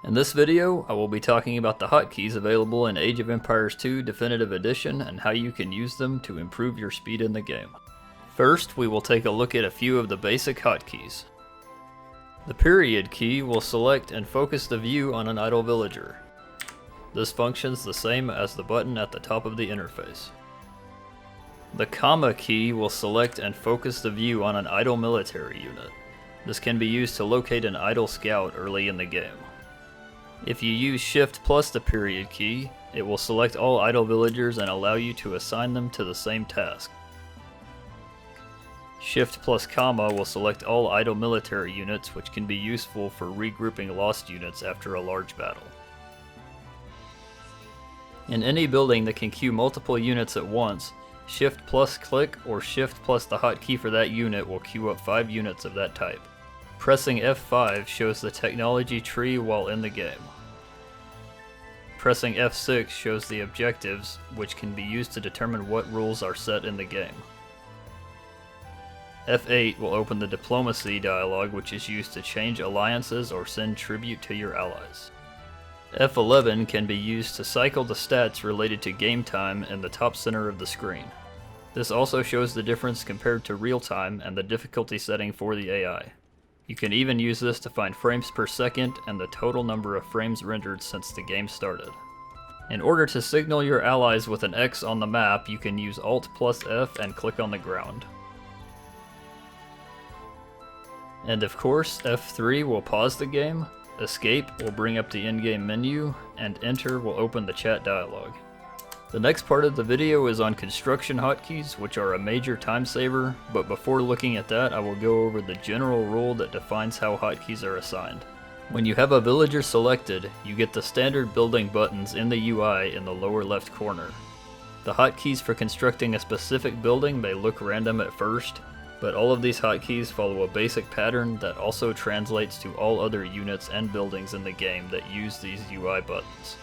In this video, I will be talking about the hotkeys available in Age of Empires II Definitive Edition and how you can use them to improve your speed in the game. First, we will take a look at a few of the basic hotkeys. The period key will select and focus the view on an idle villager. This functions the same as the button at the top of the interface. The comma key will select and focus the view on an idle military unit. This can be used to locate an idle scout early in the game. If you use Shift plus the period key, it will select all idle villagers and allow you to assign them to the same task. Shift plus comma will select all idle military units, which can be useful for regrouping lost units after a large battle. In any building that can queue multiple units at once, Shift plus click or Shift plus the hotkey for that unit will queue up 5 units of that type. Pressing F5 shows the technology tree while in the game. Pressing F6 shows the objectives, which can be used to determine what rules are set in the game. F8 will open the diplomacy dialog, which is used to change alliances or send tribute to your allies. F11 can be used to cycle the stats related to game time in the top center of the screen. This also shows the difference compared to real time and the difficulty setting for the AI. You can even use this to find frames per second and the total number of frames rendered since the game started. In order to signal your allies with an X on the map, you can use Alt plus F and click on the ground. And of course, F3 will pause the game, Escape will bring up the in-game menu, and Enter will open the chat dialog. The next part of the video is on construction hotkeys, which are a major time saver, but before looking at that, I will go over the general rule that defines how hotkeys are assigned. When you have a villager selected, you get the standard building buttons in the UI in the lower left corner. The hotkeys for constructing a specific building may look random at first, but all of these hotkeys follow a basic pattern that also translates to all other units and buildings in the game that use these UI buttons.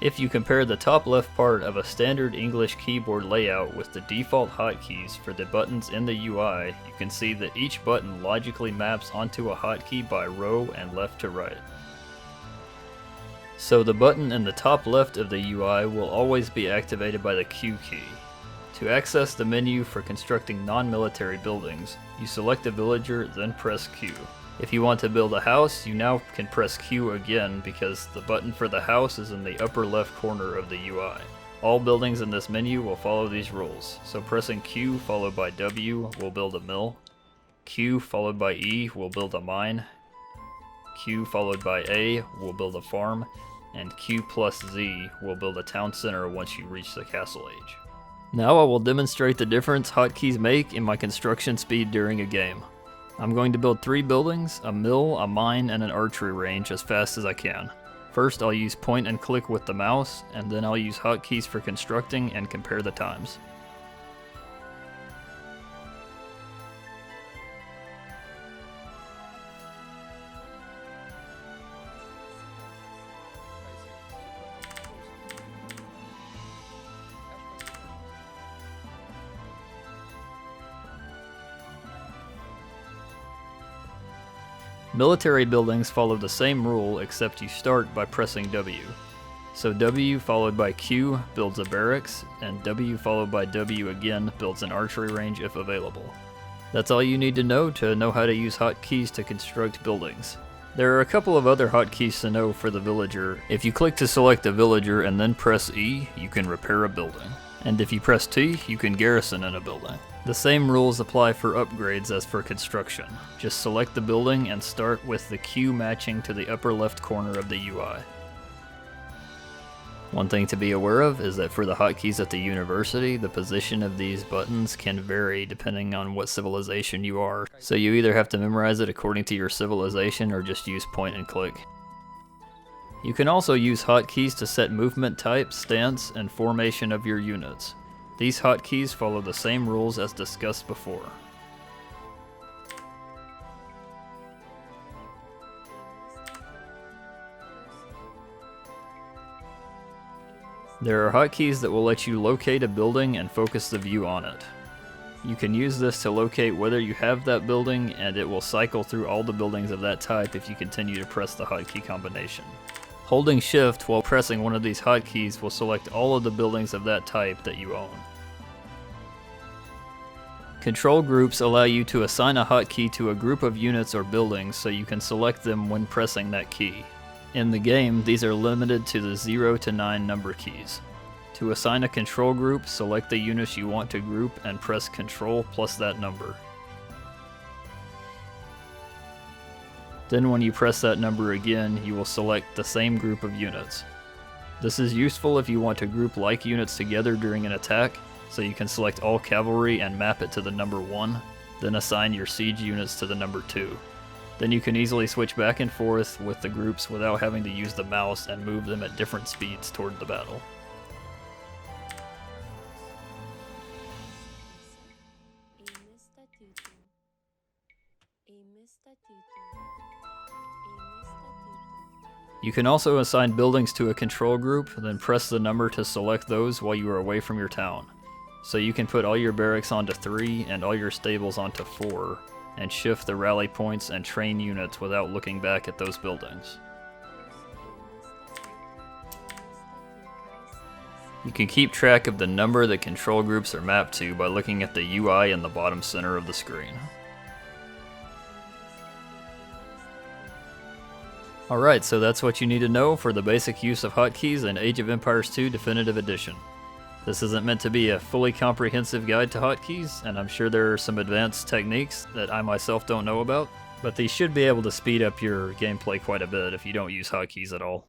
If you compare the top left part of a standard English keyboard layout with the default hotkeys for the buttons in the UI, you can see that each button logically maps onto a hotkey by row and left to right. So the button in the top left of the UI will always be activated by the Q key. To access the menu for constructing non-military buildings, you select a villager, then press Q. If you want to build a house, you now can press Q again because the button for the house is in the upper left corner of the UI. All buildings in this menu will follow these rules, so pressing Q followed by W will build a mill, Q followed by E will build a mine, Q followed by A will build a farm, and Q plus Z will build a town center once you reach the castle age. Now I will demonstrate the difference hotkeys make in my construction speed during a game. I'm going to build 3 buildings, a mill, a mine, and an archery range as fast as I can. First I'll use point and click with the mouse, and then I'll use hotkeys for constructing and compare the times. Military buildings follow the same rule except you start by pressing W. So W followed by Q builds a barracks, and W followed by W again builds an archery range if available. That's all you need to know how to use hotkeys to construct buildings. There are a couple of other hotkeys to know for the villager. If you click to select a villager and then press E, you can repair a building. And if you press T, you can garrison in a building. The same rules apply for upgrades as for construction. Just select the building and start with the Q matching to the upper left corner of the UI. One thing to be aware of is that for the hotkeys at the university, the position of these buttons can vary depending on what civilization you are, so you either have to memorize it according to your civilization or just use point and click. You can also use hotkeys to set movement type, stance, and formation of your units. These hotkeys follow the same rules as discussed before. There are hotkeys that will let you locate a building and focus the view on it. You can use this to locate whether you have that building, and it will cycle through all the buildings of that type if you continue to press the hotkey combination. Holding shift while pressing one of these hotkeys will select all of the buildings of that type that you own. Control groups allow you to assign a hotkey to a group of units or buildings so you can select them when pressing that key. In the game, these are limited to the 0 to 9 number keys. To assign a control group, select the units you want to group and press Control plus that number. Then when you press that number again, you will select the same group of units. This is useful if you want to group like units together during an attack, so you can select all cavalry and map it to the number 1, then assign your siege units to the number 2. Then you can easily switch back and forth with the groups without having to use the mouse and move them at different speeds toward the battle. You can also assign buildings to a control group, then press the number to select those while you are away from your town. So you can put all your barracks onto 3 and all your stables onto 4, and shift the rally points and train units without looking back at those buildings. You can keep track of the number that control groups are mapped to by looking at the UI in the bottom center of the screen. Alright, so that's what you need to know for the basic use of hotkeys in Age of Empires II Definitive Edition. This isn't meant to be a fully comprehensive guide to hotkeys, and I'm sure there are some advanced techniques that I myself don't know about, but these should be able to speed up your gameplay quite a bit if you don't use hotkeys at all.